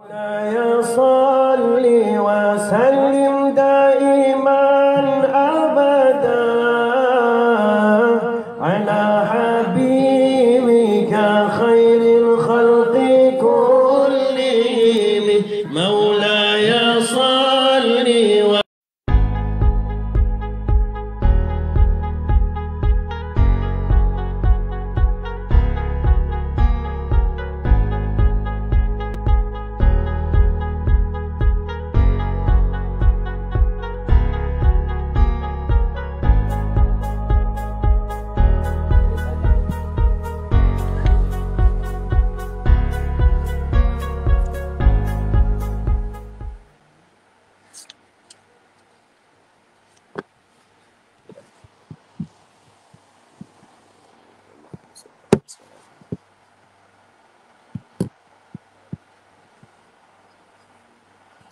يا صل وسلم دائما أبدا على حبيبك خير الخلق كلهم مولاي صل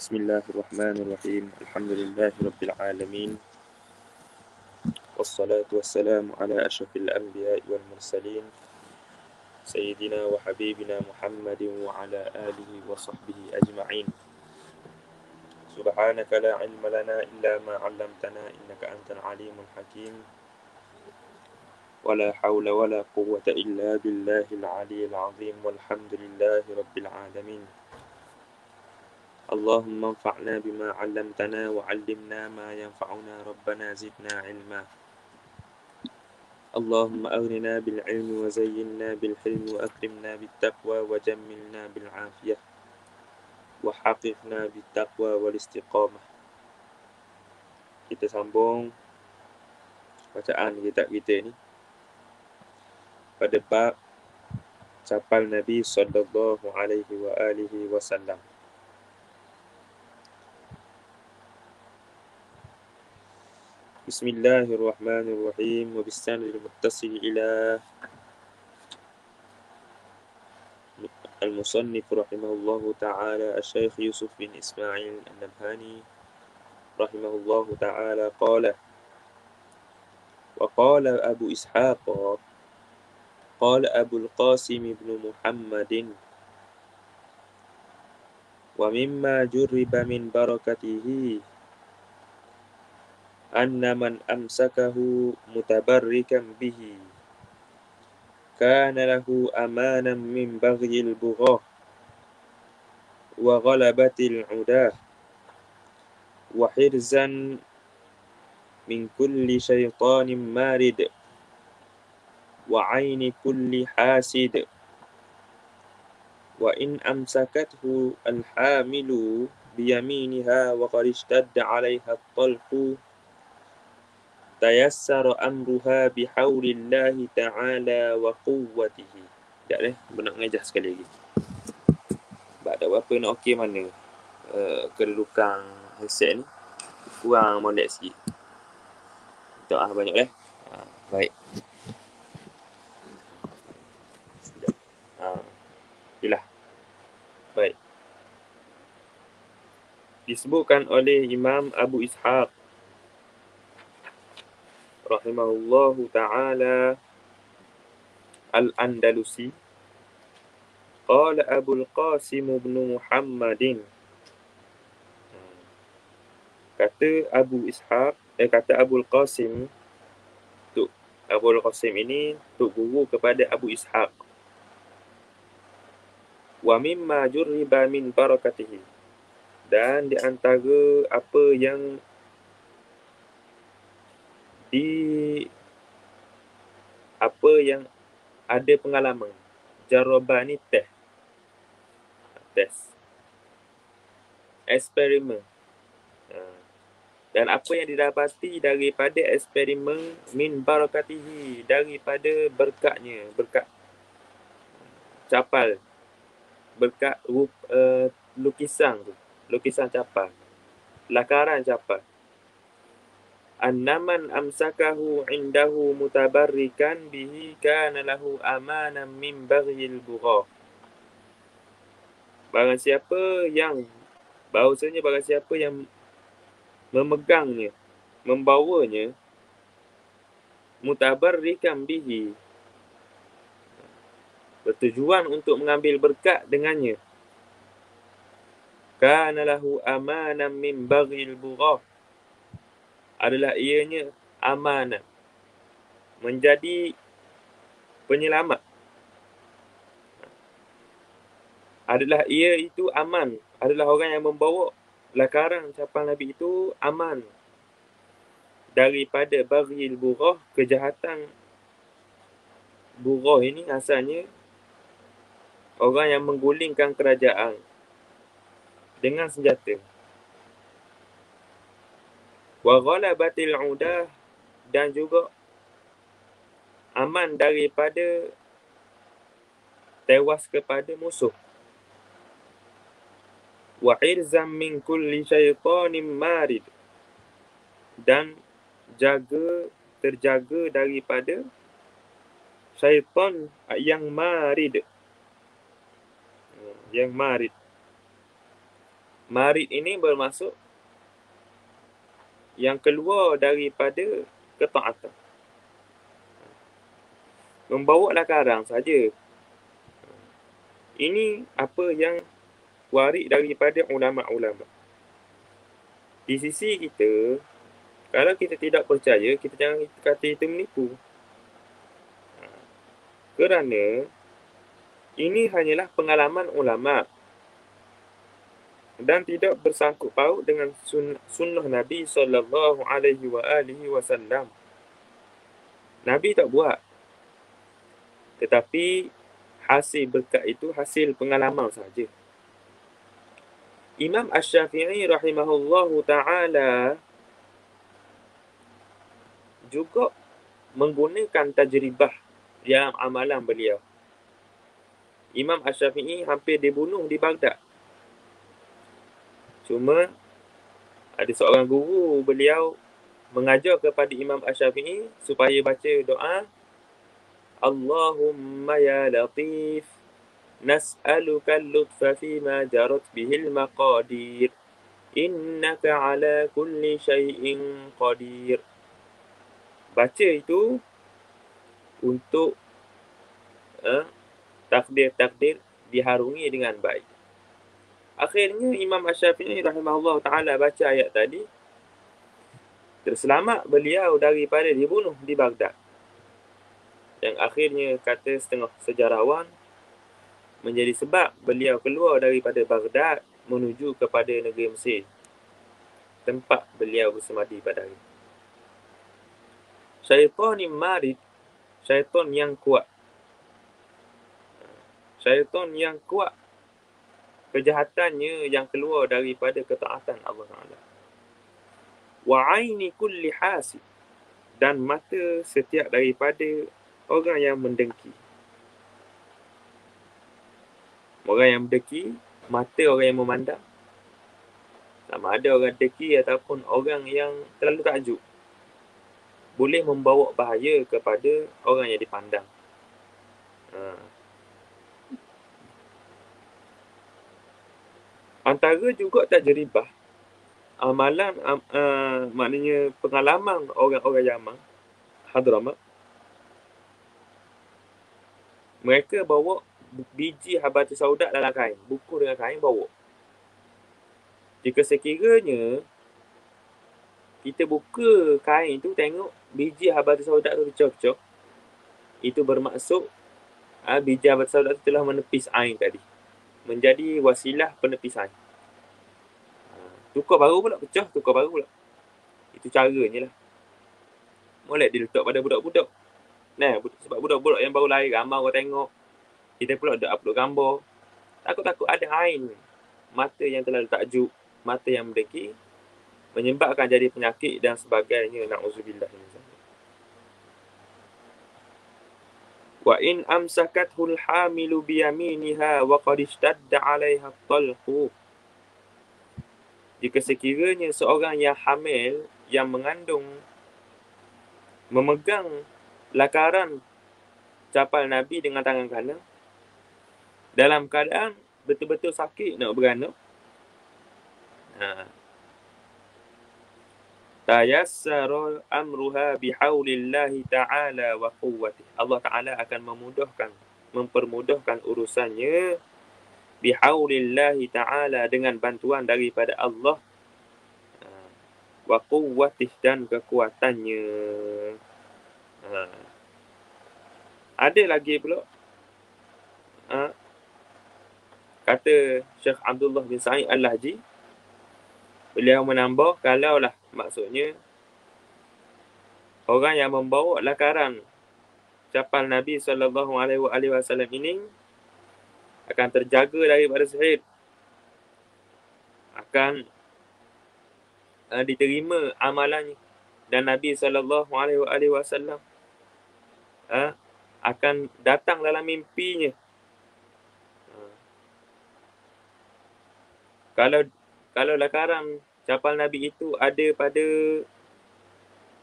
Bismillahirrahmanirrahim. Alhamdulillahi rabbil alamin. Wassalatu wassalamu ala asyrafil anbiya'i wal mursalin sayyidina wa habibina Muhammadin wa ala alihi wa sahbihi ajma'in. Subhanaka la ilma lana illa ma 'allamtana innaka antal alimul hakim. Wala hawla wala quwwata illa billahil aliyyil azim. Walhamdulillahi rabbil alamin. Allahumma anfa'na bima 'allamtana wa 'allimna ma yanfa'una rabbana zidna 'ilma. Allahumma aghnina bil 'ilmi wa zayyinna bil hilmi wa akrimna bit taqwa wa jammilna bil 'afiyah wa haqiqna bit taqwa wal istiqamah. Kita sambung bacaan kitab kita ni pada bab capal Nabi sallallahu alaihi wa alihi wasallam. Bismillahirrahmanirrahim. Wa bisanadil muttasil ila al-musannif rahimahullahu ta'ala Asy-Syaikh Yusuf bin Ismail An-Nabhani rahimahullahu ta'ala qala wa qala Abu Ishaq qala Abul Qasim ibn Muhammadin wa mimma jurriba min barakatihi anna man amsakahu mutabarrikan bihi kana lahu amanan min baghil bughah wa ghalabatil udah wa hirzan min kulli syaitanin marid wa aini kulli hasid wa in amsakathu alhamilu biyaminiha wa qad ishtadda 'alayha at-talqu tayassara amruha bihaulillahi ta'ala wa quwwatihi. Sekejap nak mengajar sekali lagi. Tak ada apa nak okey mana kedudukan headset ni kurang molek sikit. Tak banyak baik. Itulah. Baik. Disebutkan oleh Imam Abu Ishaq rahimahullahu ta'ala Al-Andalusi qala Abul Qasim ibn Muhammadin, kata Abu Ishaq, kata Abul Qasim, tu Abul Qasim ini tok guru kepada Abu Ishaq, wa mimma jurriba min barakatihi, dan di antara apa yang ada pengalaman. Jarabah ni tes eksperimen, dan apa yang didapati daripada eksperimen min barakatihi, daripada berkatnya, berkat capal, berkat lukisan capal, lakaran capal. Annaman amsakahu indahu mutabarrikan bihi kana lahu amanan min baghil bugha. Barang siapa yang memegangnya, membawanya, mutabarrikan bihi, bertujuan untuk mengambil berkat dengannya, kana lahu amanan min baghil bughah, adalah ianya amanah, menjadi penyelamat. Adalah ia itu aman, adalah orang yang membawa lakaran capal Nabi itu aman daripada baghil bughah, kejahatan. Bughah ini asalnya orang yang menggulingkan kerajaan dengan senjata. Wa ghalabatil udah, dan juga aman daripada tewas kepada musuh. Wa irzam min kulli syaitanin marid, dan terjaga daripada syaitan yang marid. Yang marid. Marid ini bermaksud yang keluar daripada ketaatan. Membawa lakaran saja. Ini apa yang warid daripada ulama-ulama. Di sisi kita, kalau kita tidak percaya, kita jangan kata itu menipu. Kerana ini hanyalah pengalaman ulama dan tidak bersangkut paut dengan sunnah Nabi SAW. Nabi tak buat. Tetapi hasil berkat itu hasil pengalaman saja. Imam Asy-Syafi'i rahimahullahu ta'ala juga menggunakan tajribah dalam amalan beliau. Imam Asy-Syafi'i hampir dibunuh di Baghdad. Cuma ada seorang guru beliau mengajar kepada Imam Asy-Syafi'i supaya baca doa, Allahumma ya latif, nas'aluka al-lutfa fima jarat bihil maqadir, innaka ala kulli syai'in qadir. Baca itu untuk takdir-takdir diharungi dengan baik. Akhirnya Imam Asy-Syafi'i rahimahullah ta'ala baca ayat tadi, terselamat beliau daripada dibunuh di Baghdad. Yang akhirnya kata setengah sejarawan, menjadi sebab beliau keluar daripada Baghdad menuju kepada negeri Mesir, tempat beliau bersemadi pada hari. Syaitan marid, syaitan yang kuat. Syaitan yang kuat, kejahatannya yang keluar daripada ketaatan Allah Ta'ala. Wa aini kulli hasid, dan mata setiap daripada orang yang mendengki. Orang yang mendengki, mata orang yang memandang. Sama ada orang dengki ataupun orang yang terlalu takjub, boleh membawa bahaya kepada orang yang dipandang. Antara juga tajribah, amalan, maknanya pengalaman orang-orang Yaman, Hadramat, mereka bawa biji habatus sauda dalam kain, buku dengan kain bawa. Jika sekiranya kita buka kain tu, tengok biji habatus sauda tu pecah-pecah, itu bermaksud biji habatus sauda tu telah menepis air tadi, menjadi wasilah penepis air. Tukar baru pula, pecah, tukar baru pula. Itu caranya lah. Molek dia letak pada budak-budak. Nah, sebab budak-budak yang baru lahir, ramai orang tengok. Kita pula ada upload gambar. Takut-takut ada ain. Mata yang terlalu takjub, mata yang mendengki, menyebabkan jadi penyakit dan sebagainya. Na'udzubillah. Wa in amsakathul hamilu biyaminiha wa qad ishtadda 'alaiha at-talqu. Jika sekiranya seorang yang hamil, yang mengandung, memegang lakaran capal Nabi dengan tangan kanan, dalam keadaan betul-betul sakit nak beranak, tayassara amruha bihaulillahi ta'ala wa quwwatih. Allah Ta'ala akan mempermudahkan urusannya bihaulillahi ta'ala, dengan bantuan daripada Allah, wa quwwatih, dan kekuatannya. Ada lagi pula kata Syekh Abdullah bin Sa'id Al-Lahji, beliau menambah, kalaulah maksudnya orang yang membawa lakaran capal Nabi SAW ini akan terjaga daripada sihir, akan diterima amalannya, dan Nabi SAW akan datang dalam mimpinya. Kalau lakaran capal Nabi itu ada pada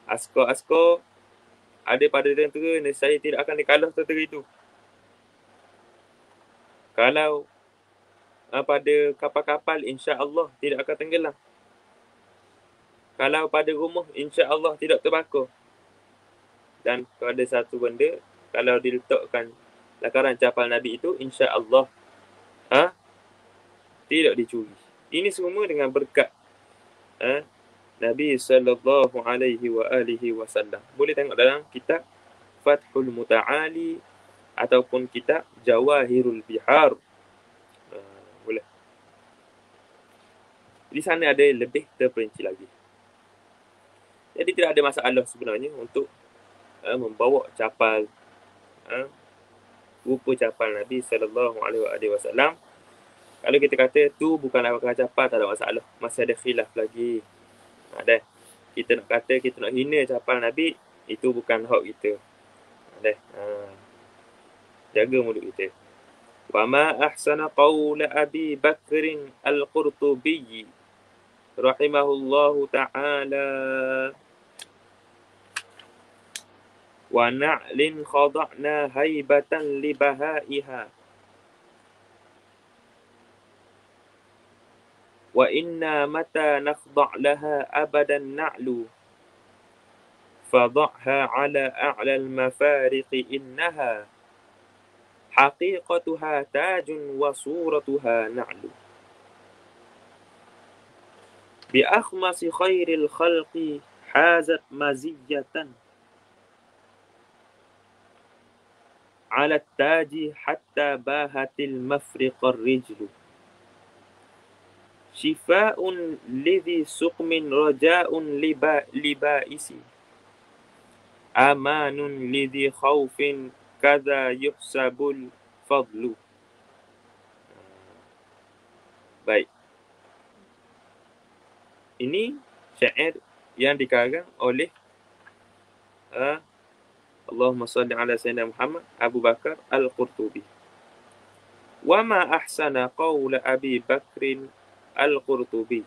askar-askar, ada pada tentera, saya tidak akan dikalah tentera itu. Kalau pada kapal-kapal, insya-Allah tidak akan tenggelam. Kalau pada rumah, insya-Allah tidak terbakar. Dan ada satu benda, kalau diletakkan lakaran capal Nabi itu, insya-Allah tidak dicuri. Ini semua dengan berkat Nabi sallallahu alaihi wasallam. Boleh tengok dalam kitab Fathul Muta'ali ataupun kitab Jawahirul Bihar. Boleh. Di sana ada lebih terperinci lagi. Jadi tidak ada masalah sebenarnya untuk membawa capal, rupa capal Nabi sallallahu alaihi wasallam. Kalau kita kata tu bukanlah capal, tak ada masalah. Masih ada khilaf lagi. Ada. Kita nak kata, kita nak hina capal Nabi, itu bukan hak kita. Ada. Jaga mulut kita. Wa ma ahsana qawla Abi Bakr Al-Qurtubi rahimahullahu ta'ala, wa na'lin khada'na haibatan libahaiha, wa inna mata nakhda' laha abadan na'lu, fadha'ha ala a'la al-mafariqi innaha haqiqatuha tajun wa suratuha na'lu. Bi akhmasi khairil khalqi hazat maziyatan ala taji hatta bahatil mafriqar rijlu. Shifa'un lidhi suqmin raja'un libaisi, amanun lidhi khawfin kadha yuhsabul fadlu. Baik. Ini syair yang dikarang oleh Allahumma salli ala Sayyidina Muhammad, Abu Bakar Al-Qurtubi. Wa ma ahsana qawla Abi Bakrin Al-Qurtubi.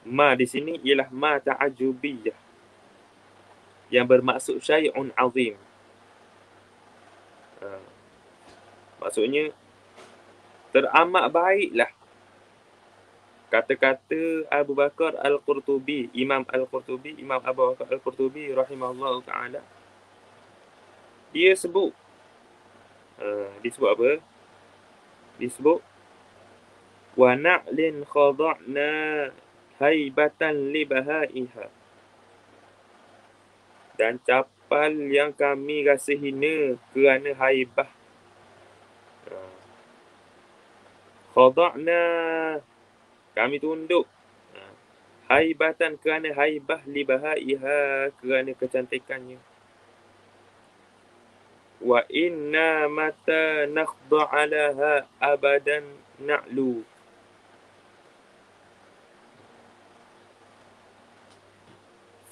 Ma di sini ialah ma ta'ajubiyah, yang bermaksud syai'un azim. Maksudnya teramat baiklah kata-kata Abu Bakar Al-Qurtubi, Imam Al-Qurtubi, Imam Abu Bakar Al-Qurtubi rahimahullah ta'ala. Dia sebut, disebut apa? Disebut wa na'lin khada'na haibatan libahaiha, dan capal yang kami rasa hina kerana haibah. Khada'na, kami tunduk. Haibatan, kerana haibah, libahaiha, kerana kecantikannya. Wa inna mata nakhda'alaha abadan na'lu.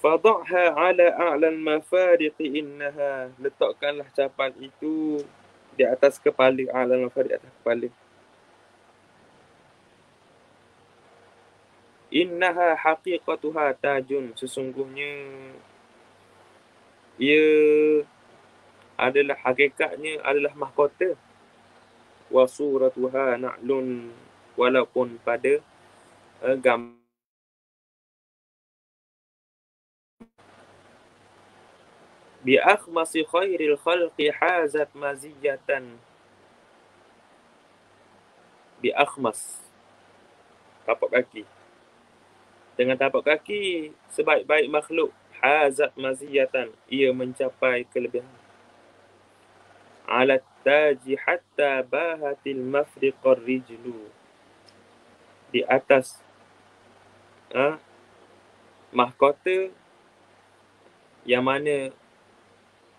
Fadha'ha ala a'lal mafariqi innaha, letakkanlah capal itu di atas kepala, a'lal mafariq, atas kepala. Innaha haqiqatuha tajun, sesungguhnya ia adalah hakikatnya adalah mahkota. Wa suratuha na'lun, walaupun pada gambar. Bi akhmasi khairil khalqi hazat maziyatan, bi akhmas, tapak kaki. Dengan tapak kaki sebaik-baik makhluk, hazat maziyatan, ia mencapai kelebihan. Ala taji hatta bahatil mafriqar rijlu, di atas mahkota yang mana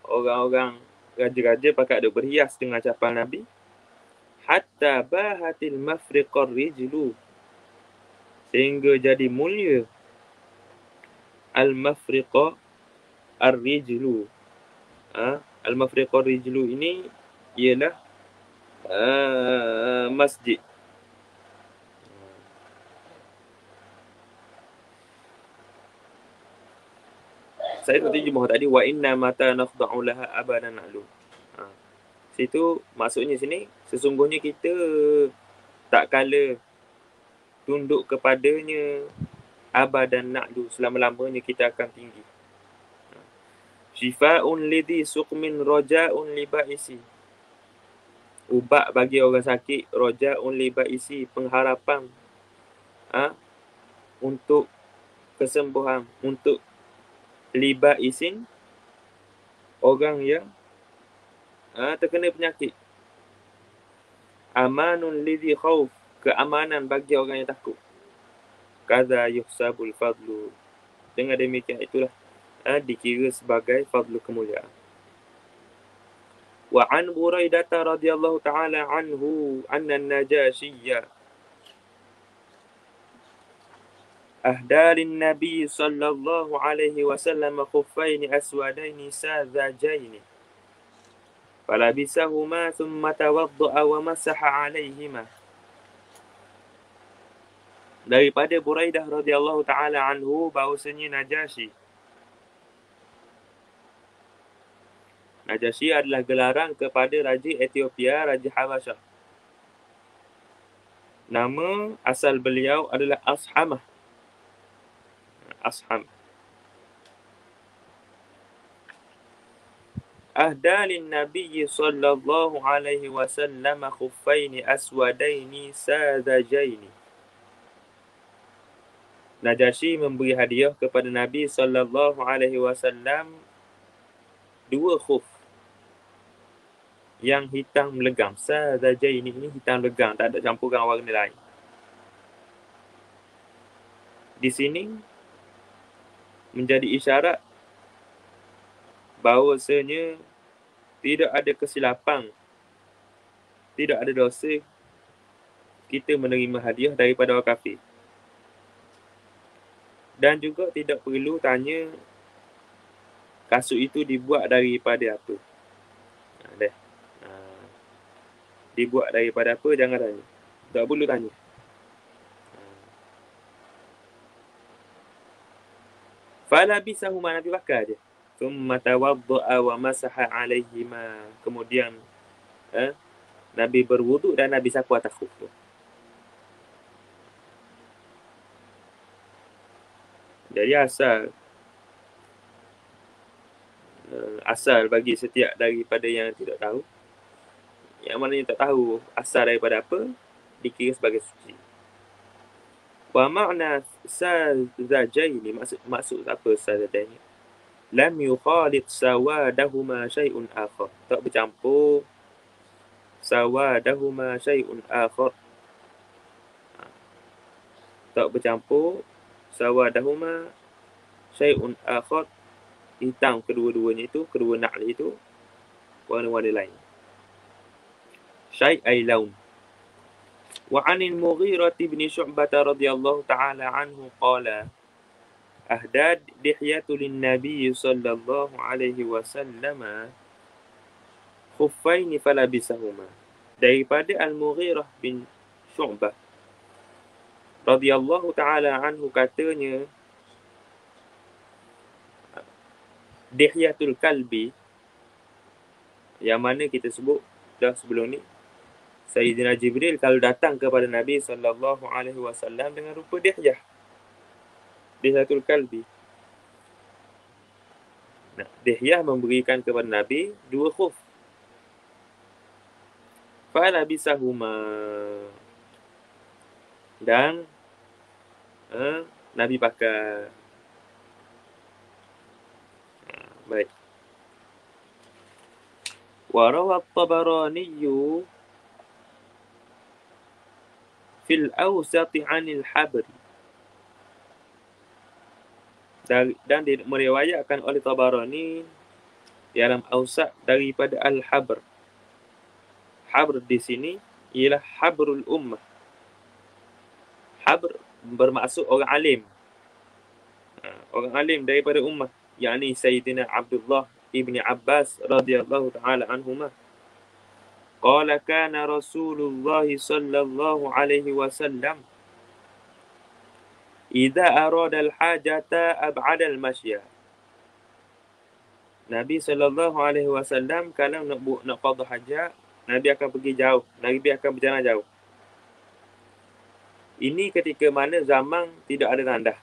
orang-orang raja-raja pakat ada berhias dengan capal Nabi. Hatta bahatil mafriqar rijlu, sehingga jadi mulia al-mafriqa ar-rijlu. Al-mafriqa ar-rijlu ini ialah masjid. Saya tak terjemah tadi, wa inna mata nakhda'u laha abadan na'lu. Situ maksudnya sini, sesungguhnya kita tak kala tunduk kepadanya abadan na'lu, selama-lamanya kita akan tinggi. Shifa'un lidhi suqmin roja'un libaisi, ubat bagi orang sakit, roja'un libaisi, pengharapan untuk kesembuhan, untuk libaisin, orang yang terkena penyakit. Amanun lidhi khawf, keamanan bagi orang yang takut. Kadza yuhsabul fadlu, dengan demikian itulah dikira sebagai fadlu kemuliaan. Wa an Buraidah radhiyallahu ta'ala anhu anna an-Najashiyya أهدى للنبي صلى الله عليه وسلم خفين أسودين ساذجين فلبسهما ثم توضأ ومسح عليهما. Daripada Buraidah radhiyallahu ta'ala anhu bahawasanya Najasyi adalah gelaran kepada Raja Ethiopia, Raja Habasyah. Nama asal beliau adalah Ashamah. Asham. Ahda lin Nabi sallallahu alaihi wasallam khuffaini aswadaini sadajaini. Najasyi memberi hadiah kepada Nabi sallallahu alaihi wasallam dua khuf yang hitam legam. Sadajaini ini hitam legam, tak ada campuran warna lain. Di sini menjadi isyarat bahawasanya tidak ada kesilapan, tidak ada dosa kita menerima hadiah daripada orang kafir. Dan juga tidak perlu tanya kasut itu dibuat daripada apa. Dibuat daripada apa, jangan tanya. Tak perlu tanya. Falabisahuma, Nabi pakai je. Thumma tawadda'a wa masaha alaihima. Kemudian Nabi berwuduk dan Nabi sapu atas khuf tu. Jadi asal bagi setiap daripada yang tidak tahu, yang mana yang tak tahu asal daripada apa, dikira sebagai suci. Wa ma'na sazajaini, maksud apa sazajaini? Lam yukhalid sawadahuma syai'un akhar. Tak bercampur sawadahuma syai'un akhar. Tak bercampur sawadahuma syai'un akhar. Hitam kedua-duanya itu, kedua na'li itu warna-warna lain. Syai' laun. Wa 'anil Mughirah bin Syu'bah radhiyallahu ta'ala anhu qala ahdad dihyatu lin Nabi sallallahu alaihi wasallam khuffaini falabisahuma. Daripada Al-Mughirah bin Syu'bah radhiyallahu ta'ala anhu katanya, Dihyatul Kalbi, yang mana kita sebut dah sebelum ni, Sayyidina Jibril kalau datang kepada Nabi sallallahu alaihi wasallam dengan rupa Dihyah, Dihyatul Kalbi. Dihyah memberikan kepada Nabi dua khuf. Falabisahuma, Dan Nabi pakai. Baik. Wa rawa at-Tabarani fil awsat 'anil Habri. Dan meriwayatkan oleh Tabarani dalam Awsat daripada Al-Habr. Habr di sini ialah Habrul Ummah. Habr bermaksud orang alim. Orang alim daripada ummah, yakni Sayyidina Abdullah ibni Abbas radhiyallahu ta'ala anhumah. Qala kana Rasulullah sallallahu alaihi wasallam idza arada al-hajata ab'ada al-mashya. Nabi sallallahu alaihi wasallam kalau nak qada hajat, Nabi akan pergi jauh. Nabi akan berjalan jauh. Ini ketika mana zaman tidak ada tandah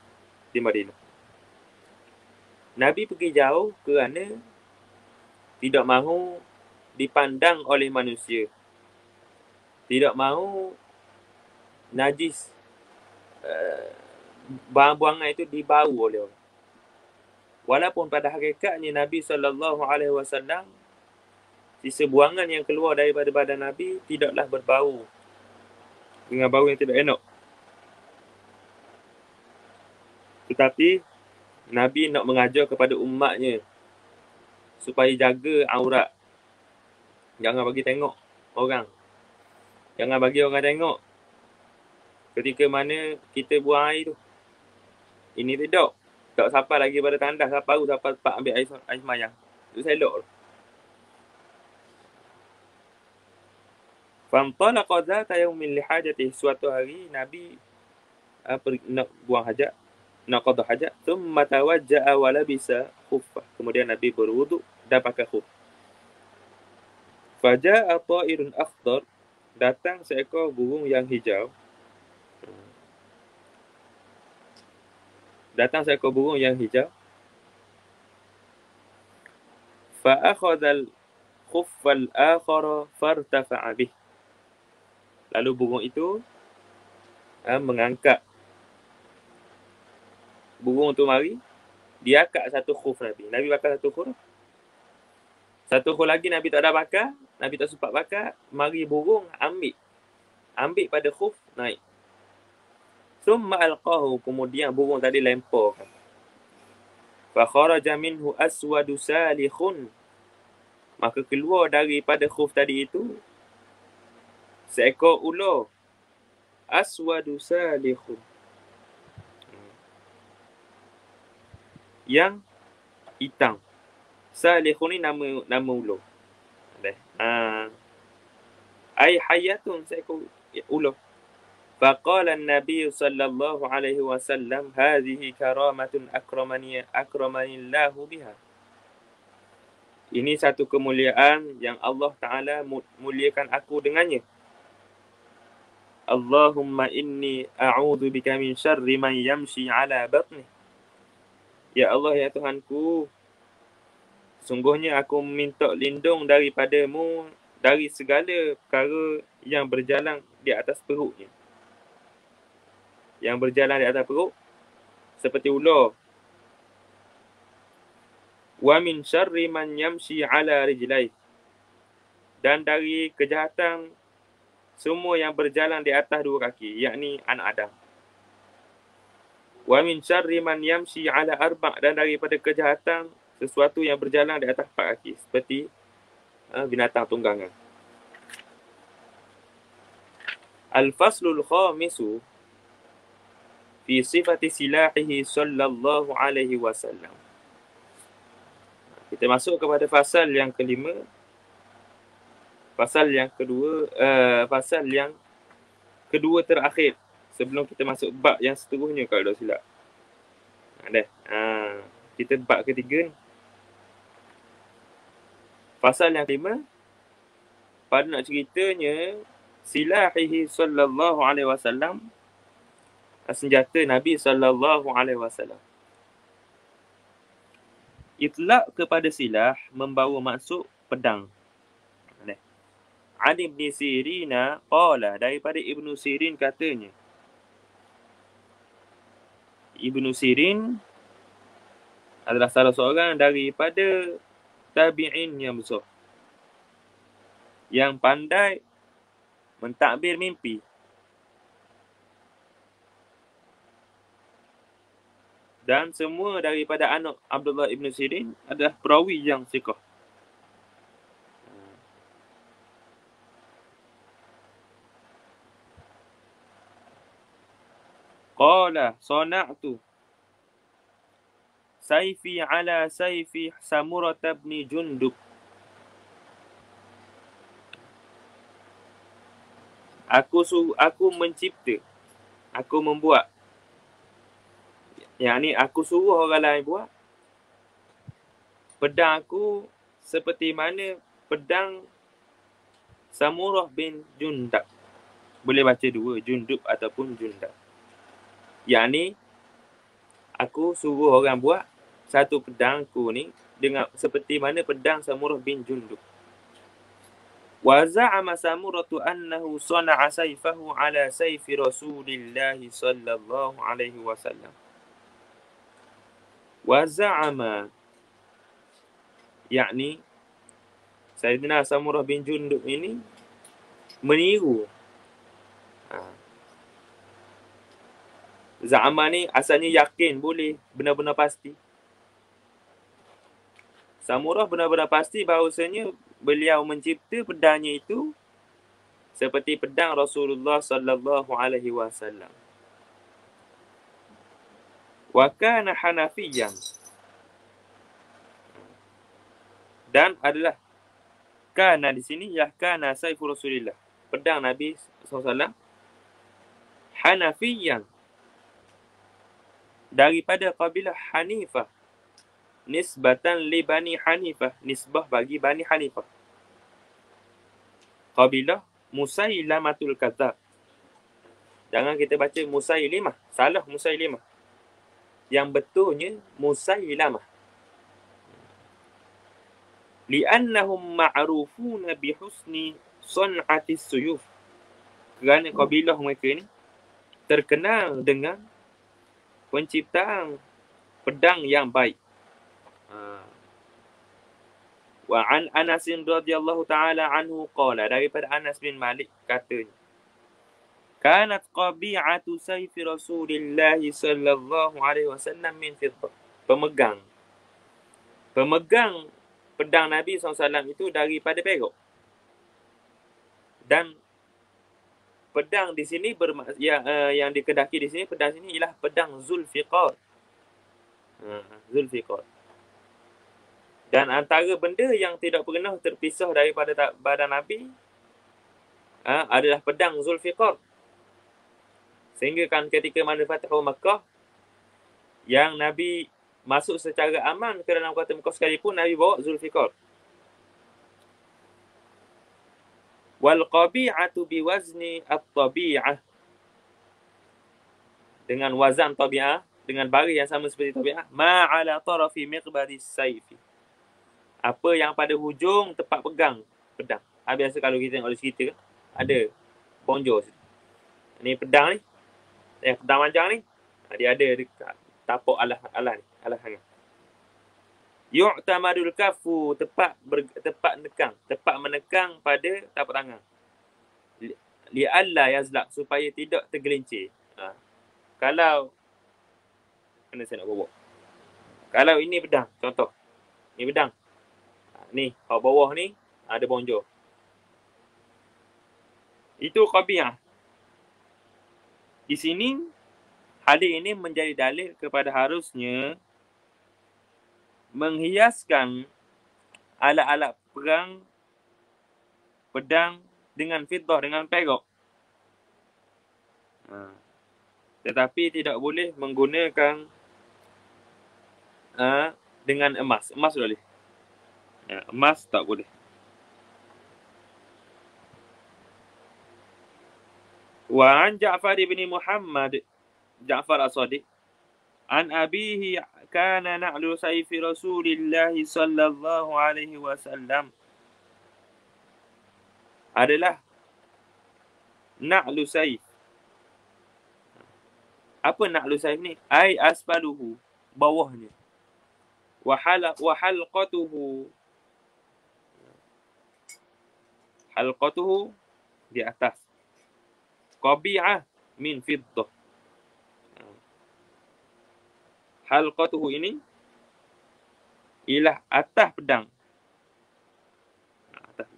di Madinah. Nabi pergi jauh kerana tidak mahu dipandang oleh manusia. Tidak mahu najis, buangan itu dibau oleh orang. Walaupun pada hakikatnya Nabi SAW, sisa buangan yang keluar daripada badan Nabi tidaklah berbau dengan bau yang tidak enak. Tetapi Nabi nak mengajar kepada umatnya supaya jaga aurat. Jangan bagi tengok orang. Jangan bagi orang tengok ketika mana kita buang air tu. Ini tidak. Tak sampai lagi pada tandas, baru sampai ambil air semayang. Itu selok. Fantalaqa zata yaumin li hajatihi. Suatu hari Nabi nak buang hajat, nak qada hajat, thumma tawajja'a wa labisa khuffah. Kemudian Nabi berwuduk dan pakai khuf. Faja'a ta'irun akhdar. Datang seekor burung yang hijau. Fa akhadha al-khuffa al-akhara fartafa'a bih. Lalu burung itu mengangkat burung tu mari, dia akak satu khuf Nabi. Nabi pakai satu khuf. Satu khuf lagi Nabi tak ada pakai, Nabi tak sempat pakai, mari burung ambil pada khuf, naik. Summa alqahu, kemudian burung tadi lemparkan. Fa kharaja minhu aswadu salikhun. Maka keluar daripada khuf tadi itu seekor ular. Aswadu salikhun. Yang hitam. Salikhun ni nama ular. Ai hayatun, seekor ular. Faqala an-nabiy sallallahu alaihi wasallam, hadhihi karamatun akramani Allahu biha. Ini satu kemuliaan yang Allah Ta'ala muliakan aku dengannya. Allahumma inni a'udhu bika min syarri man yamshi ala batni. Ya Allah, ya Tuhanku, sungguhnya aku minta lindung daripadamu dari segala perkara yang berjalan di atas perutnya. Yang berjalan di atas perut seperti ular. Wa min syarri man yamshi ala rijlai. Dan dari kejahatan semua yang berjalan di atas dua kaki, yakni anak Adam. Wa min syarri man yamshi ala arba', dan daripada kejahatan sesuatu yang berjalan di atas empat kaki, seperti binatang tunggangan. Al-faslul khamisu fi sifati silahihi sallallahu alaihi wasallam. Kita masuk kepada fasal yang kelima. Fasal yang kedua terakhir sebelum kita masuk bab yang seterusnya kalau tak silap. Kita bab ketiga ni. Fasal yang kelima, pada nak ceritanya silahihi sallallahu alaihi wasallam, senjata Nabi sallallahu alaihi wasallam. Itlaq kepada silah membawa maksud pedang. An Ibn Sirina qala, daripada Ibnu Sirin katanya, Ibnu Sirin adalah salah seorang daripada tabi'in yang besar, yang pandai mentadbir mimpi. Dan semua daripada anak Abdullah Ibn Sirin adalah perawi yang thiqah. Qala sana'tu sayfi ala sayfi Samurah bin Jundub. Aku mencipta, aku membuat. Yang ni aku suruh orang lain buat. Pedang aku seperti mana pedang Samurah bin Jundab. Boleh baca dua, Jundub ataupun Jundab. Yang ni aku suruh orang buat satu pedang aku ni dengan seperti mana pedang Samurah bin Jundub. Wa za'ama Samuratu annahu sana'a sayfahu ala sayfi Rasulillah sallallahu alaihi wasallam. Wa za'ama, yakni Sayyidina Samurah bin Jundub ini meniru. Za'ama ni asalnya yakin, boleh, benar-benar pasti. Samurah benar-benar pasti bahawasanya beliau mencipta pedangnya itu seperti pedang Rasulullah sallallahu alaihi wasallam. Wa kana Hanafiyan, dan adalah kana di sini ya kana sayfu Rasulillah, pedang Nabi SAW, Hanafiyan, daripada kabilah Hanifah, nisbatan li Bani Hanifah, nisbah bagi Bani Hanifah. Kabilah Musailamatul Kadzab. Jangan kita baca Musailimah, salah Musailimah. Yang betulnya Musailamah. Li'annahum ma'rufuna bihusni sun'atis suyuf. Kerana kabilah mereka ni terkenal dengan penciptaan pedang yang baik. Wa an Anas radhiyallahu taala anhu qala, daripada Anas bin Malik katanya, kanat qabi'atu sayfi Rasulillah sallallahu alaihi wasallam min fiddah. Pemegang pedang Nabi SAW itu daripada perak. Dan pedang di sini yang dikendaki di sini, pedang sini ialah pedang Zulfiqar. Zulfiqar. Dan antara benda yang tidak pernah terpisah daripada badan Nabi adalah pedang Zulfiqar. Sehingga kan ketika mana Fathu Makkah, yang Nabi masuk secara aman ke dalam kota Mekah sekalipun, Nabi bawa Zulfiqar. Wal qabi'atu biwazni at-tabi'ah, dengan wazan tabi'ah, dengan baris yang sama seperti tabi'ah, ma'ala tarafi miqbadis sayfi, apa yang pada hujung tepat pegang pedang. Biasa kalau kita tengok cerita kan, ada bonjol. Ni pedang ni, pedang panjang ni, dia ada dekat tapak alah ni, alah hangat. Yu'tamadul kafu, tepat menekang pada tapak tangan. Li'alla yazlaq, supaya tidak tergelincir. Kalau mana saya nak bawa? Kalau ini pedang, contoh. Ni pedang. Ni, kat bawah ni ada bonjol. Itu qabi'ah. Di sini hadis ini menjadi dalil kepada harusnya menghiaskan alat-alat perang pedang dengan fiddah, dengan perak. Tetapi tidak boleh menggunakan dengan emas. Emas boleh. Emas tak boleh. Wa an Ja'far bin Muhammad, Ja'far as-Sadiq, an abihi kana na'lu sayfi Rasulillah sallallahu alaihi wasallam, adalah na'lu sayf. Apa na'lu saif ni? Ai asfaluhu, bawahnya. Wa halqatuhu, halqatuhu di atas. Qabi'ah min fiddah. Halqatuhu ini ialah atas pedang. Atas.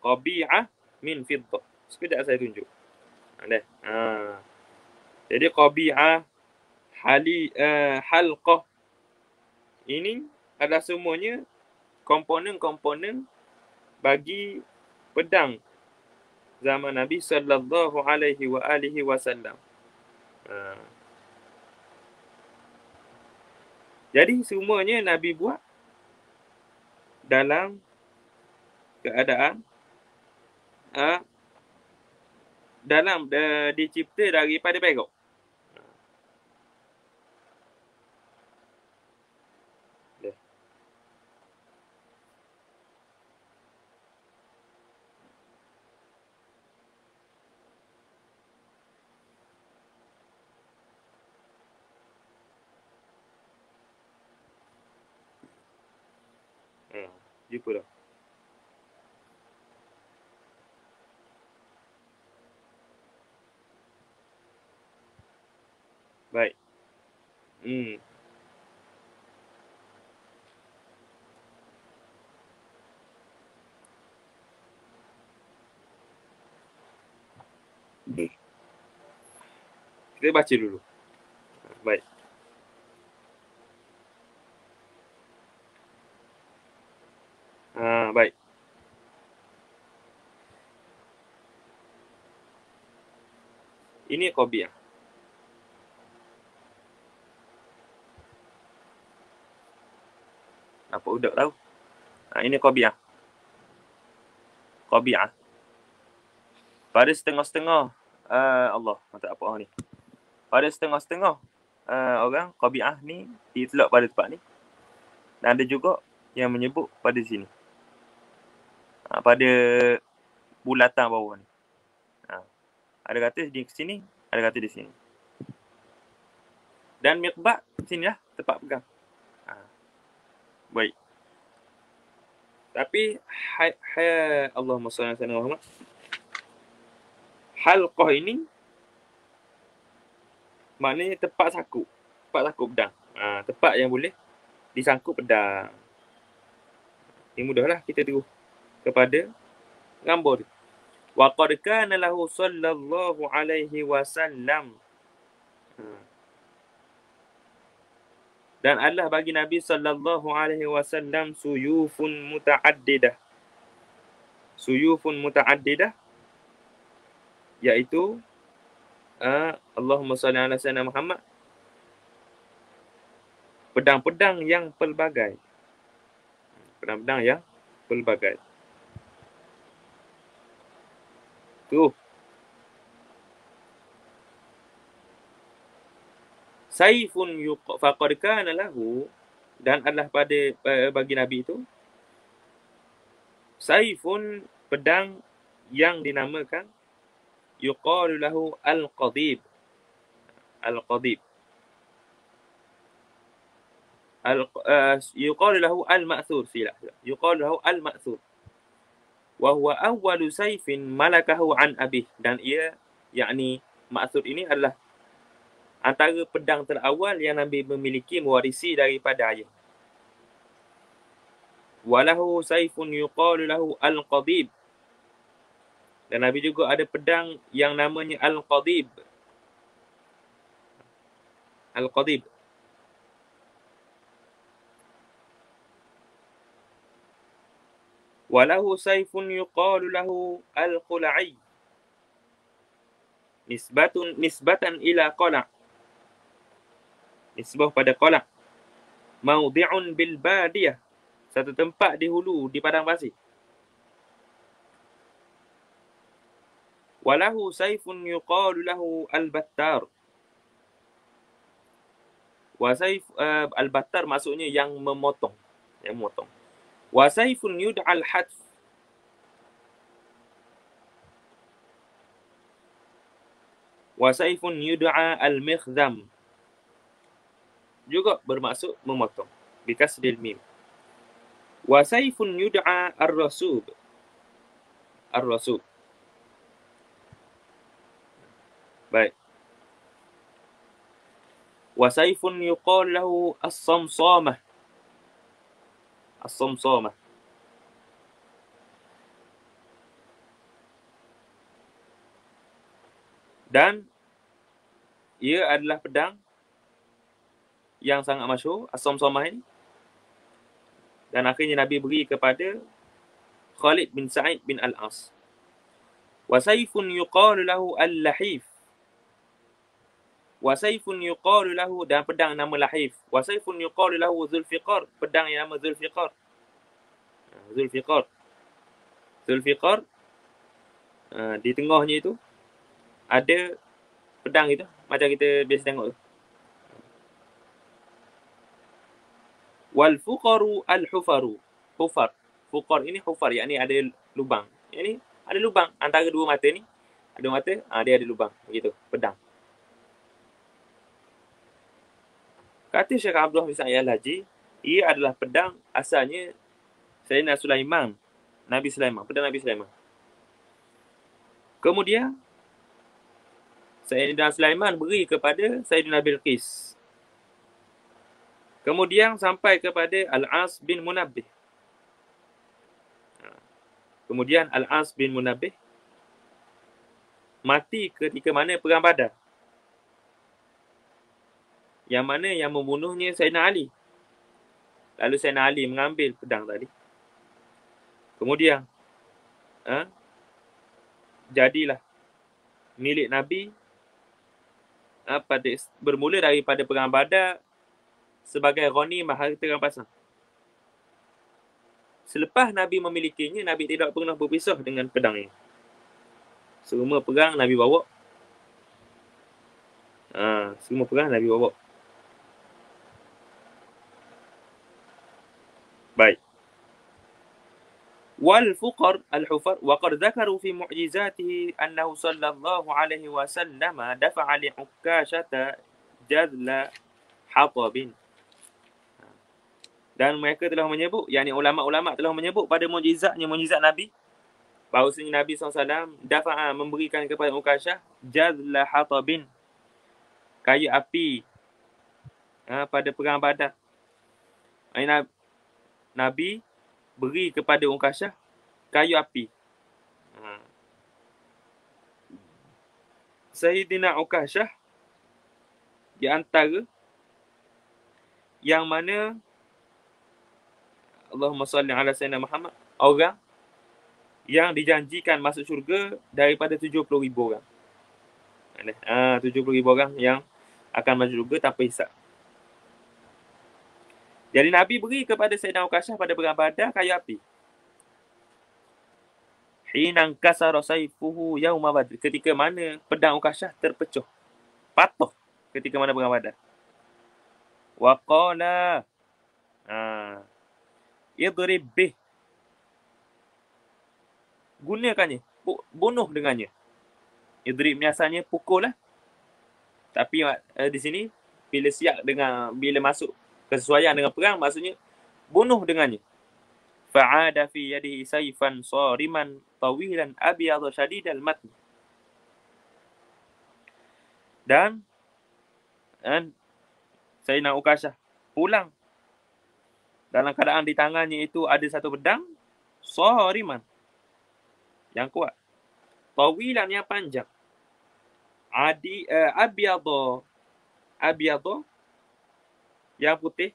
Qabi'ah min fiddah. Sekejap saya tunjuk. Ada. Jadi qabi'ah, halqah ini adalah semuanya komponen-komponen bagi pedang zaman Nabi sallallahu alaihi wa alihi wasallam. Jadi semuanya Nabi buat dalam keadaan dicipta daripada perak. Jumpa dah. Baik. Kita baca dulu. Baik. Baik. Ini qabi'ah. Apa udak tahu? Ini qabi'ah. Qabi'ah. Pada setengah-setengah Allah, tak apa ni. Pada setengah-setengah orang qabi'ah ni ditelak pada tempat ni. Dan ada juga yang menyebut pada sini. Pada bulatan bawah ni. Ada kata di sini, ada kata di sini. Dan miqbat sini lah tempat pegang. Baik. Tapi Allahumma salli ala sayyidina Muhammad. Halqah ini maknanya tempat sakut pedang. Tempat yang boleh disangkut pedang. Ini mudahlah kita terus kepada gambar tu. Wa qad kana lahu sallallahu alaihi wasallam. Dan Allah bagi Nabi sallallahu alaihi wasallam suyufun muta'addidah. Suyufun muta'addidah iaitu Allahumma salli ala sayyidina Muhammad, pedang-pedang yang pelbagai. Pedang-pedang yang pelbagai. Tu. Saifun faqad kana lahu, dan adalah pada bagi Nabi itu saifun, pedang yang dinamakan yuqalu lahu al-qadib. Al-qadib. Yuqalu lahu al-ma'thur, silap. Yuqalu lahu al-ma'thur. Wa huwa awwalu saifin malakahu an abih, dan ia yakni ma'thur ini adalah antara pedang terawal yang Nabi memiliki, mewarisi daripada ayah. Walahu saifun yuqalu lahu al-qadib, dan Nabi juga ada pedang yang namanya al-qadib. Al-qadib. Walahu saifun yuqalu lahu al-qula'i, nisbatan ila qala', nisbah pada qala'. Mawdi'un bil badiyah, satu tempat di hulu, di padang pasir. Walahu saifun yuqalu lahu al-battar. Wa saif al-battar maksudnya yang memotong, yang memotong. Wa saifun yud'al hadf. Wa saifun yud'a al-mikhdam. Juga bermaksud memotong. Bikasril mim. Wa saifun yud'a ar-rasub. Ar-rasub. Baik. Wa saifun yuqal lahu as-samsamah. As-samsamah. Dan ia adalah pedang yang sangat masyhur, as-samsamah ini. Dan akhirnya Nabi beri kepada Khalid bin Sa'id bin Al-As. Wa saifun yuqalu lahu al-lahif. Wa saifun yuqalu lahu, dan pedang nama lahif. Wa saifun yuqalu lahu Zulfiqar, pedang yang nama Zulfiqar. Zulfiqar. Zulfiqar, di tengahnya itu ada pedang itu, macam kita biasa tengok tu. Wal fuqaru al-hufaru. Hufar. Fuqar ini hufar, yakni ada lubang. Yakni ada lubang antara dua mata ni. Ada mata, dia ada lubang. Begitu, pedang. Kata Syekh Abdullah bin Sa'id Al-Haji, ia adalah pedang asalnya Sayyidina Sulaiman. Nabi Sulaiman, pedang Nabi Sulaiman. Kemudian Sayyidina Sulaiman beri kepada Sayyidina Bilqis. Kemudian sampai kepada Al-As bin Munabbih. Kemudian Al-As bin Munabbih mati ketika mana perang Badar. Yang mana yang membunuhnya Sayyidina Ali. Lalu Sayyidina Ali mengambil pedang tadi. Kemudian jadilah milik Nabi bermula daripada perang Badar sebagai ghanimah, harta rampasan. Selepas Nabi memilikinya, Nabi tidak pernah berpisah dengan pedang ini. Semua perang Nabi bawa. Semua perang Nabi bawa. Baik. Wal fuqar al-hufar wa qad dzakaru fi mu'jizatihi annahu sallallahu alaihi wasallam dafa'a li Ukashata jadla hatabin. Dan mereka telah menyebut, yakni ulama-ulama telah menyebut pada mukjizat Nabi, bahawasanya Nabi SAW dafa'a memberikan kepada Ukashah jadla hatabin, kayu api pada perang Badar. Nabi beri kepada Ukashah kayu api. Sayyidina Ukashah di antara yang mana Allahumma salli ala Sayyidina Muhammad, orang yang dijanjikan masuk syurga daripada 70,000 orang. 70,000 orang yang akan masuk syurga tanpa hisab. Jadi Nabi beri kepada Sayyidina Ukashah pada perang Badar kayu api. Hinan kasara sayfuhu yauma Badr, ketika mana pedang Ukashah terpecah, patah ketika mana perang Badar. Wa qala idrib bih, gunakannya, bunuh dengannya. Idrib ni asalnya pukul lah. Tapi di sini bila siap dengan, bila masuk kesesuaian dengan perang, maksudnya bunuh dengannya. Fa'ada fi yadihi sayfan sariman tawilan abyad shadidal matn. Dan Sayyidina Ukashah pulang dalam keadaan di tangannya itu ada satu pedang sariman yang kuat, tawilan yang panjang, abyad yang putih,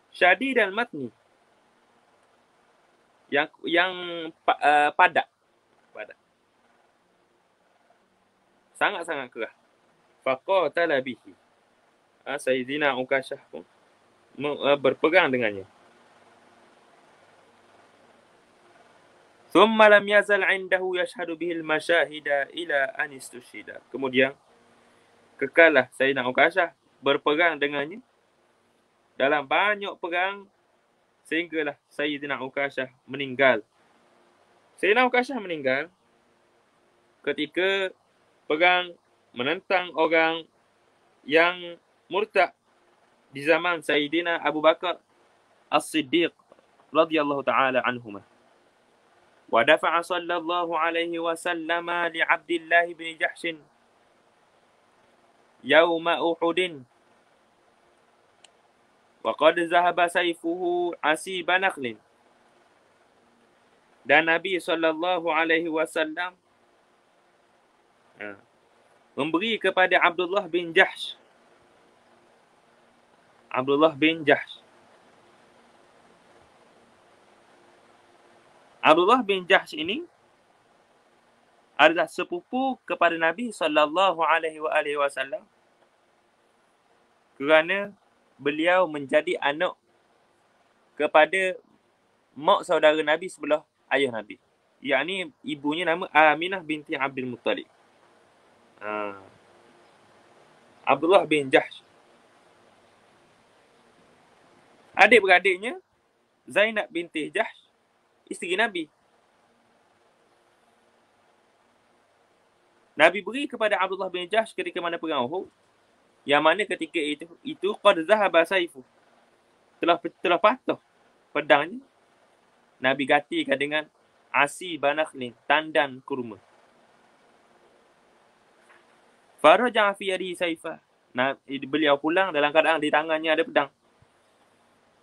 syadidal matni yang padat, sangat-sangat keras. Faqatala bihi, Sayyidina Ukashah pun berperang dengannya. Thumma lam yazal 'indahu yashhadu bihi al-mashahida ila an istushhida. Kemudian kekallah Sayyidina Ukashah berperang dengannya dalam banyak perang sehinggalah Sayyidina Ukashah meninggal. Sayyidina Ukashah meninggal ketika perang menentang orang yang murtad di zaman Sayyidina Abu Bakar As-Siddiq radhiyallahu taala anhuma. Wa dafa'a sallallahu alaihi wasallam li Abdullah bin Jahsh yauma Uhud wa qad zahaba sayfuhu asiba nakhlin. Dan Nabi sallallahu alaihi wasallam memberi kepada Abdullah bin Jahsh. Abdullah bin Jahsh. Abdullah bin Jahsh ini adalah sepupu kepada Nabi sallallahu alaihi wasallam kerana beliau menjadi anak kepada mak saudara Nabi sebelah ayah Nabi. Yakni ibunya nama Aminah binti Abdul Muttalib. Abdullah bin Jahsh. Adik-beradiknya Zainab binti Jahsh, isteri Nabi. Nabi beri kepada Abdullah bin Jahsh ketika mana perang Uhud, yang mana ketika itu qad zahaba sayfu, telah patah pedangnya. Nabi gantikan dengan asi banakhlin, tandan kurma. Faraja fi yadihi sayfa. Beliau pulang dalam keadaan di tangannya ada pedang.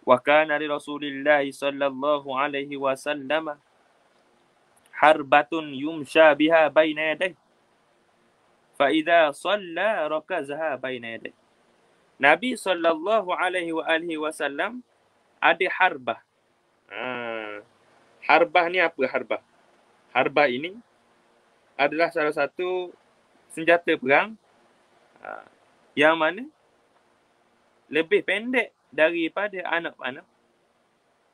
Wa kana li Rasulillah sallallahu alaihi wasallam harbatun yumsha biha baina yadayhi. Fa idza shalla rakazaha baina yadayhi. Nabi sallallahu alaihi wasallam ada harbah. Harbah ni apa harbah? Harbah ini adalah salah satu senjata perang yang mana lebih pendek daripada anak panah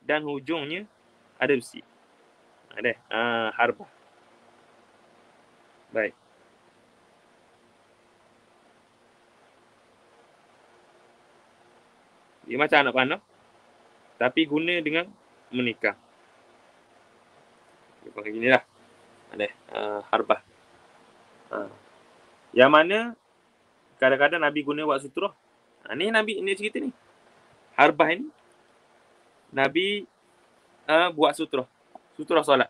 dan hujungnya ada besi. Ada harbah. Baik. Dia macam anak panah tapi guna dengan menikah. Dia pakai gini lah. Ada harbah. Yang mana kadang-kadang Nabi guna buat sutrah. Ni Nabi ni cerita ni. Harbah ini Nabi buat sutrah. Sutrah solat.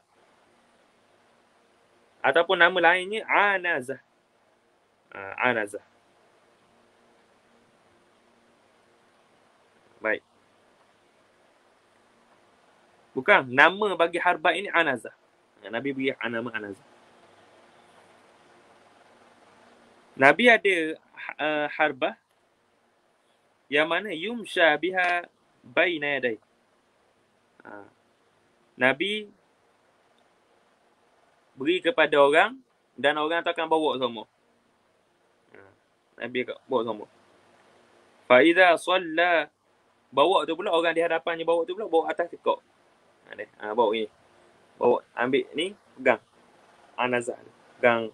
Ataupun nama lainnya anazah. Anazah. Baik. Bukan, nama bagi harbah ini anazah. Nabi beri nama anazah. Nabi ada harbah yang mana yumsha biha baina yaday. Nabi beri kepada orang dan orang takkan bawa semua. Nabi bawa semua. Fa idza shalla, bawa tu pula orang di hadapannya bawa tu pula bawa atas tekak. Bawa ni. Bawa ambil ni pegang. Anazah. Pegang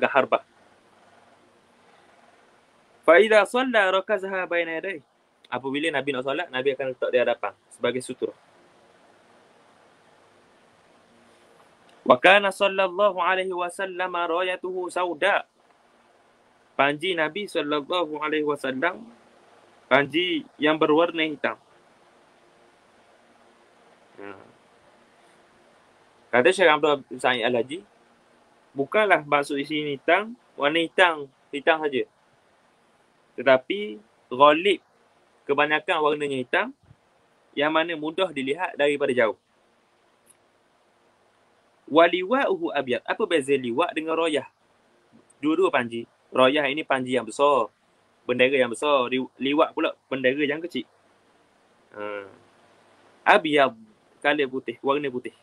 harbah. Fa idza shalla rakazaha baina yaday. Apabila Nabi nak solat, Nabi akan letak di hadapan sebagai suturah. Wa kana sallallahu alaihi wasallam rayatuhu sauda. Panji Nabi sallallahu alaihi wasallam panji yang berwarna hitam. Kata Syekh Abdul Sa'id Al-Haji, bukanlah maksud di sini hitam, warna hitam saja. Tetapi ghalib, kebanyakan warnanya hitam, yang mana mudah dilihat daripada jauh. Waliwa'uhu abyad. Apa beza liwa' dengan royah? Dua-dua panji. Royah ini panji yang besar, bendera yang besar. Liwa' pula bendera yang kecil. Abyad, color putih, warna putih.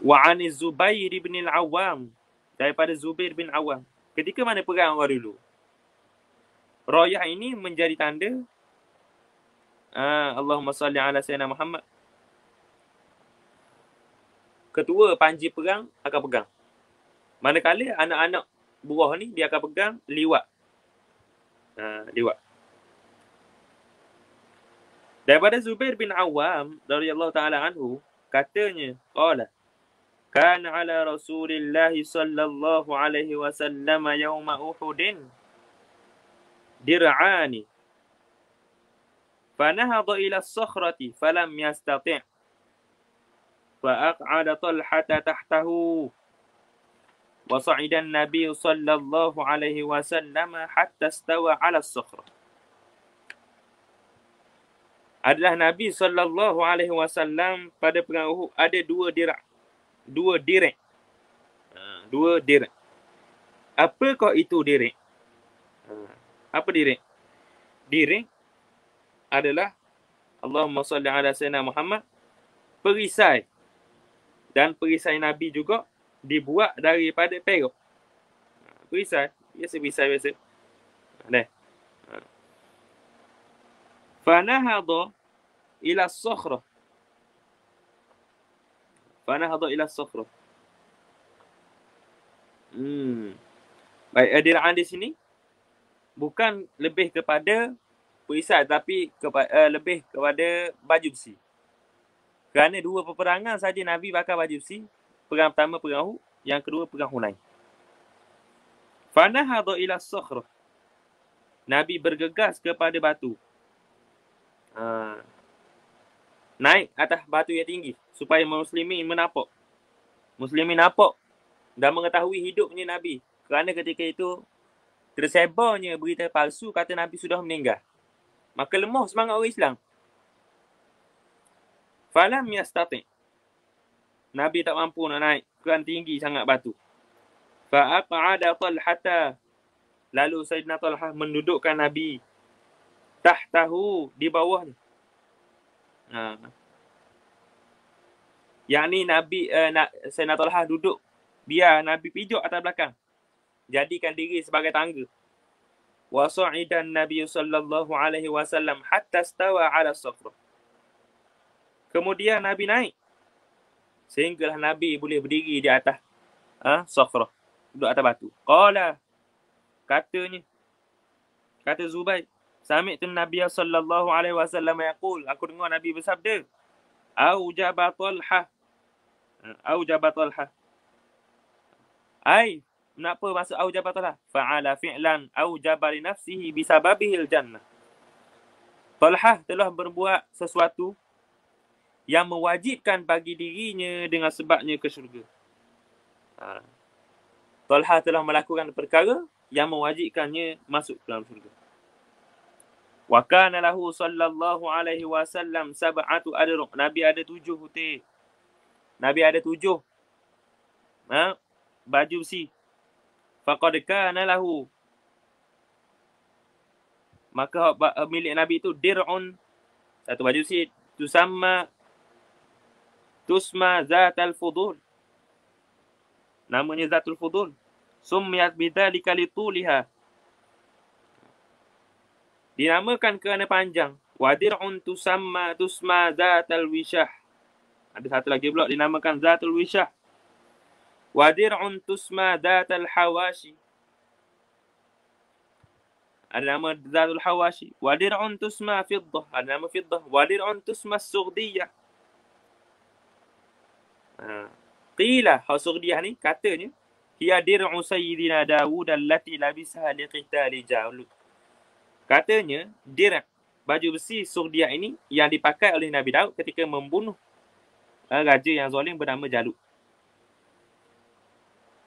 Wa 'ani Zubair bin Al-Awwam, daripada Zubair bin Awam. Ketika mana perang orang dulu, royah ini menjadi tanda Allahumma salli ala sayyidina Muhammad. Ketua panji perang akan pegang. Manakala anak-anak buah ni dia akan pegang liwat. Liwat. Daripada Zubair bin Awam radhiyallahu taala anhu, katanya, qala kana ala Rasulillah sallallahu alaihi wasallam yauma Uhudin dir'ani fanahadha ila as-sakhrati falam yastati' fa'aq'ada Talhata tahtahu wa sa'ida an-nabiy sallallahu alaihi wasallam hatta istawa 'ala as-sakhrah. Adalah Nabi sallallahu alaihi wasallam pada perang Uhud ada dua direk. Dua direk. Apakah itu direk? Apa direk? Direk adalah Allahumma salli ala sayyidina Muhammad, perisai. Dan perisai Nabi juga dibuat daripada perak. Perisai, perisai biasa. Dah. Fanahadha ila as-sakhrah. Fanahadha ila as-sakhrah. Baik, dir'an di sini bukan lebih kepada perisai tapi lebih kepada baju besi. Kerana dua peperangan saja Nabi bakar baju besi. Perang pertama perang Uhud, yang kedua perang Hunain. Fanahadha ila as-sakhrah. Nabi bergegas kepada batu. Naik atas batu yang tinggi supaya muslimin menapok. Muslimin nampak dan mengetahui hidupnya Nabi. Kerana ketika itu tersebarnya berita palsu kata Nabi sudah meninggal. Maka lemah semangat orang Islam. Falam yastati'. Nabi tak mampu nak naik kerana tinggi sangat batu. Fa'aq'ada Talhata. Lalu Sayyidina Talhah mendudukkan Nabi tahtahu, di bawahnya. Yang ni Nabi Sayyidina Talhah duduk, biar Nabi pijak atas belakang. Jadikan diri sebagai tangga. Wa sa'idan Nabi sallallahu alaihi wasallam hatta stawa 'ala as-sakhrah. Kemudian Nabi naik sehinggalah Nabi boleh berdiri di atas sakhrah, duduk atas batu. Qala, katanya, kata Zubair, sami'tu Nabiy sallallahu alaihi wasallam yaqul, aku dengar Nabi bersabda, aujaba Talha. Ai, kenapa maksud aujaba Talha? Fa'ala fi'lan aujaba li nafsihi bisababihil jannah. Talha telah berbuat sesuatu yang mewajibkan bagi dirinya dengan sebabnya ke syurga. Talha telah melakukan perkara yang mewajibkannya masuk ke dalam syurga. Wa kana lahu sallallahu alaihi wasallam sab'atu adruq. Nabi ada 7 hutir. Nabi ada 7 baju besi. Faqad kana lahu, maka milik Nabi itu dir'un, satu baju besi, tusma zatul fudul. Namanya Zatul Fudul. Summiyat bidzalika lituliha. Dinamakan kerana panjang. Wadir'un tusma zatul wishah. Ada satu lagi pula dinamakan Zatul Wishah. Wadir'un tusma zatul hawashi. Ada nama Zatul Hawashi. Wadir'un tusma fiddah. Ada nama fiddah. Wadir'un tusma sughdiyah. Qila, Sughdiyah ni katanya, hiya dir'u sayyidina Dawud allati labisaha liqitali Jalut. Katanya, dir', baju besi Sughdiyah ini yang dipakai oleh Nabi Daud ketika membunuh raja yang zalim bernama Jalut.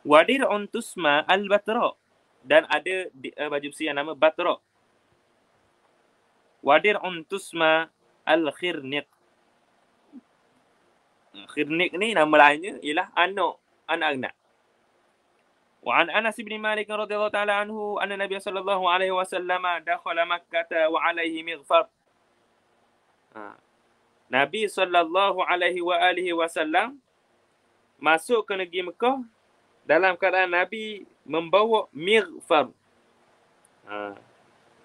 Wa dir'un tusma al-Batra, dan ada baju besi yang nama Batra. Wa dir'un tusma al-Khirniq. Khirniq ni nama lainnya ialah anak anak. Wa an Anas bin Malik radhiyallahu ta'ala anhu anna Nabiy sallallahu alaihi wasallam dakhala Makkah wa alaihi mighfar. Nabi sallallahu alaihi wasallam masuk ke negeri Mekah dalam keadaan Nabi membawa mighfar.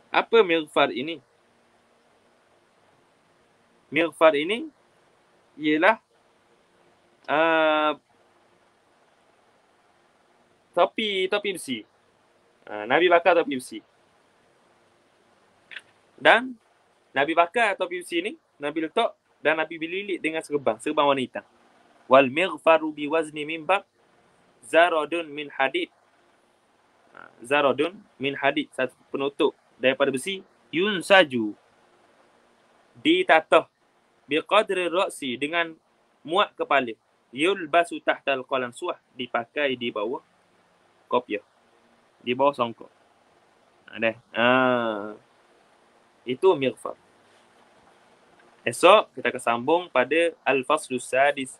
Apa mighfar ini? Mighfar ini ialah topi besi. Nabi bakar topi besi. Dan Nabi bakar topi besi ni Nabi letak dan Nabi bililit dengan serban warna hitam. Wal mighfaru bi wazni minbar zaradun min hadid. Zaradun min hadid, satu penutup daripada besi, yunsaju, ditatah, biqadri ra'si, dengan muat kepala, yulbasu tahtal qalam suah, dipakai di bawah kopiah, di bawah songkok. Itu mighfar. Esok kita akan sambung pada al-faslus sadis.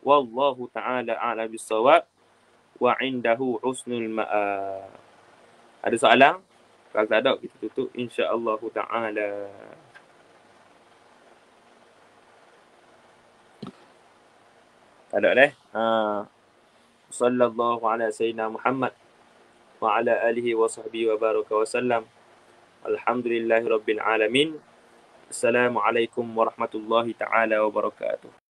Wallahu ta'ala a'lam bis-shawab wa 'indahu husnul ma'ab. Ada soalan? Kalau tak ada, kita tutup insya-Allah ta'ala. Tak ada dah. Sallallahu ala sayyidina Muhammad wa ala alihi wa sahbihi wa baraka wa sallam. Alhamdulillahi rabbil alamin. Assalamualaikum warahmatullahi ta'ala wabarakatuh.